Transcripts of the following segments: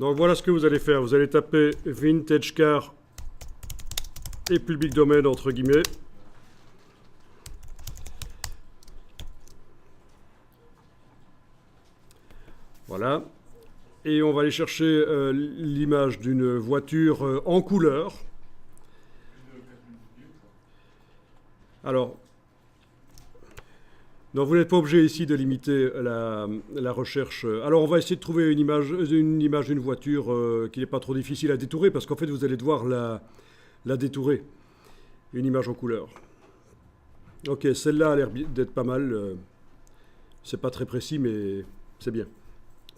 Donc voilà ce que vous allez faire. Vous allez taper Vintage Car et Public Domain entre guillemets. Voilà. Et on va aller chercher l'image d'une voiture en couleur. Alors, non, vous n'êtes pas obligé ici de limiter la recherche. Alors, on va essayer de trouver une image d'une voiture qui n'est pas trop difficile à détourer, parce qu'en fait, vous allez devoir la détourer. Une image en couleur. Ok, celle-là a l'air d'être pas mal. C'est pas très précis, mais c'est bien.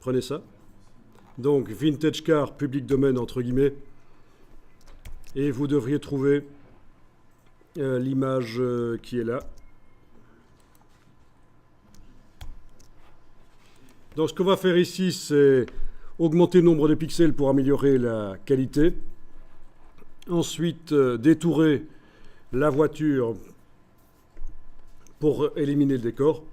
Prenez ça. Donc, Vintage Car, Public Domain, entre guillemets. Et vous devriez trouver l'image qui est là. Donc, ce qu'on va faire ici, c'est augmenter le nombre de pixels pour améliorer la qualité. Ensuite, détourer la voiture pour éliminer le décor.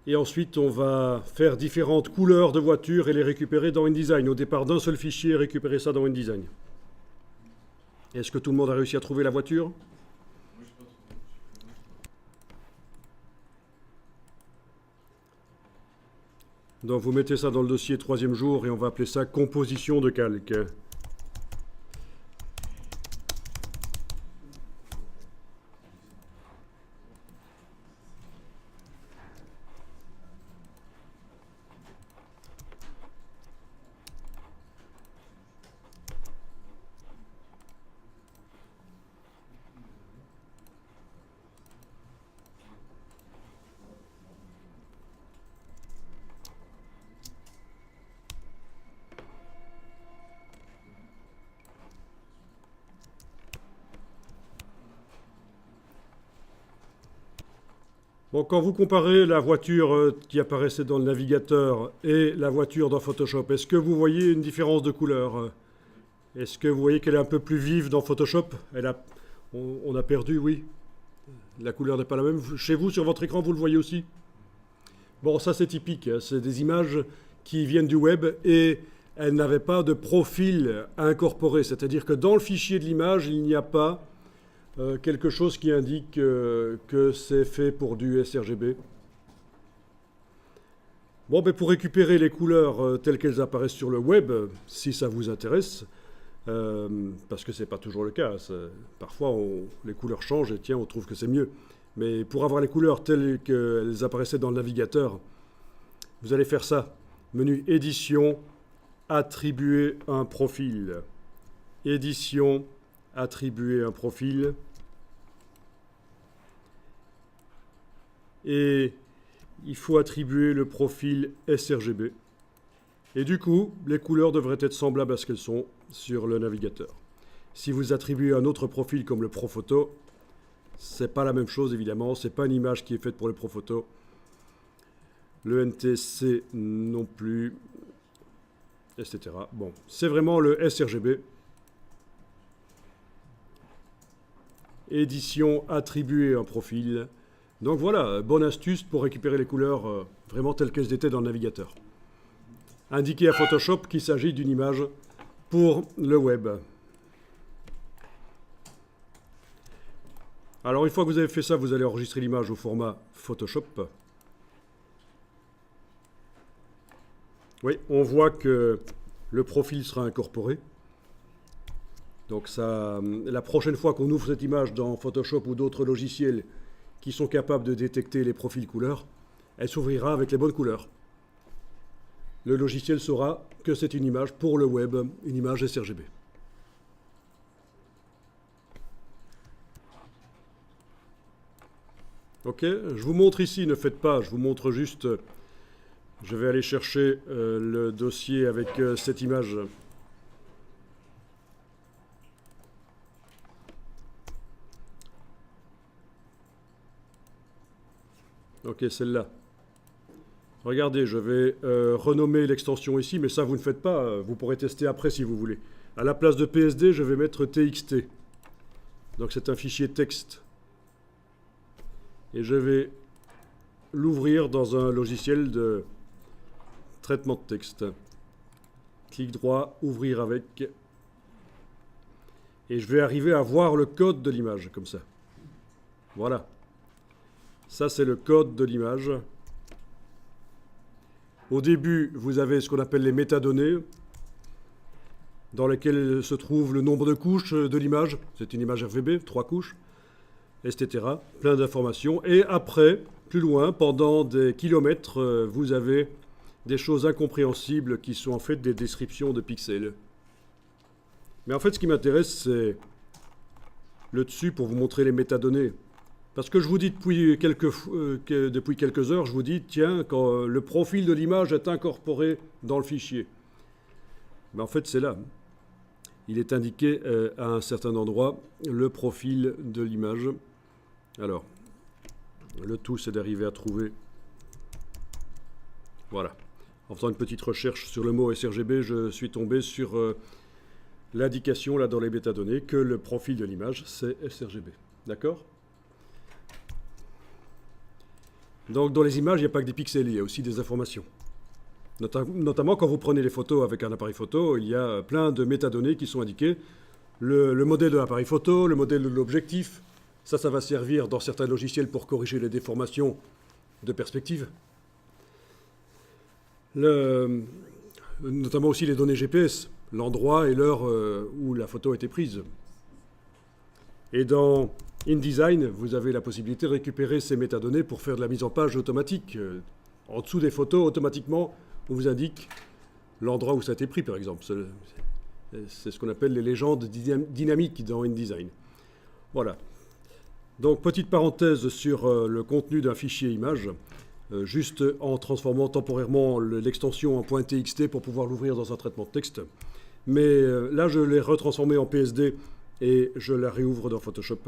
Et ensuite, on va faire différentes couleurs de voitures et les récupérer dans InDesign. Au départ d'un seul fichier, récupérer ça dans InDesign. Est-ce que tout le monde a réussi à trouver la voiture? Donc vous mettez ça dans le dossier 3e jour et on va appeler ça composition de calque. Bon, quand vous comparez la voiture qui apparaissait dans le navigateur et la voiture dans Photoshop, est-ce que vous voyez une différence de couleur? Est-ce que vous voyez qu'elle est un peu plus vive dans Photoshop? On a perdu, oui. La couleur n'est pas la même. Chez vous, sur votre écran, vous le voyez aussi? Bon, ça c'est typique. C'est des images qui viennent du web et elles n'avaient pas de profil incorporé. C'est-à-dire que dans le fichier de l'image, il n'y a pas quelque chose qui indique que c'est fait pour du sRGB. Bon, ben pour récupérer les couleurs telles qu'elles apparaissent sur le web, si ça vous intéresse, parce que ce n'est pas toujours le cas. Parfois, les couleurs changent et tiens, on trouve que c'est mieux. Mais pour avoir les couleurs telles qu'elles apparaissaient dans le navigateur, vous allez faire ça. Menu Édition, attribuer un profil. Édition, attribuer un profil. Et il faut attribuer le profil sRGB. Et du coup, les couleurs devraient être semblables à ce qu'elles sont sur le navigateur. Si vous attribuez un autre profil comme le Profoto, c'est pas la même chose évidemment, c'est pas une image qui est faite pour le Profoto. Le NTC non plus, etc. Bon, c'est vraiment le sRGB. Édition, attribuer un profil. Donc voilà, bonne astuce pour récupérer les couleurs vraiment telles qu'elles étaient dans le navigateur. Indiquer à Photoshop qu'il s'agit d'une image pour le web. Alors une fois que vous avez fait ça, vous allez enregistrer l'image au format Photoshop. Oui, on voit que le profil sera incorporé. Donc ça, la prochaine fois qu'on ouvre cette image dans Photoshop ou d'autres logiciels qui sont capables de détecter les profils couleurs, elle s'ouvrira avec les bonnes couleurs. Le logiciel saura que c'est une image pour le web, une image sRGB. Ok, je vous montre ici, ne faites pas, je vous montre juste, je vais aller chercher le dossier avec cette image. Ok, celle-là. Regardez, je vais renommer l'extension ici, mais ça vous ne faites pas, vous pourrez tester après si vous voulez. À la place de PSD, je vais mettre TXT. Donc c'est un fichier texte. Et je vais l'ouvrir dans un logiciel de traitement de texte. clic droit, ouvrir avec. Et je vais arriver à voir le code de l'image, comme ça. Voilà. Ça, c'est le code de l'image. Au début, vous avez ce qu'on appelle les métadonnées, dans lesquelles se trouve le nombre de couches de l'image. C'est une image RGB, 3 couches, etc. Plein d'informations. Et après, plus loin, pendant des kilomètres, vous avez des choses incompréhensibles qui sont en fait des descriptions de pixels. Mais en fait, ce qui m'intéresse, c'est le dessus pour vous montrer les métadonnées. Parce que je vous dis depuis quelques heures, je vous dis, tiens, quand le profil de l'image est incorporé dans le fichier. Mais en fait, c'est là. Il est indiqué à un certain endroit le profil de l'image. Alors, le tout, c'est d'arriver à trouver. Voilà. En faisant une petite recherche sur le mot sRGB, je suis tombé sur l'indication là dans les métadonnées que le profil de l'image, c'est sRGB. D'accord ? Donc dans les images, il n'y a pas que des pixels, il y a aussi des informations. Notamment quand vous prenez les photos avec un appareil photo, il y a plein de métadonnées qui sont indiquées. Le modèle de l'appareil photo, le modèle de l'objectif, ça va servir dans certains logiciels pour corriger les déformations de perspective. Notamment aussi les données GPS, l'endroit et l'heure où la photo a été prise. Et dans InDesign, vous avez la possibilité de récupérer ces métadonnées pour faire de la mise en page automatique. En dessous des photos, automatiquement, on vous indique l'endroit où ça a été pris, par exemple. C'est ce qu'on appelle les légendes dynamiques dans InDesign. Voilà. Donc, petite parenthèse sur le contenu d'un fichier image, juste en transformant temporairement l'extension en .txt pour pouvoir l'ouvrir dans un traitement de texte. Mais là, je l'ai retransformé en PSD et je la réouvre dans Photoshop.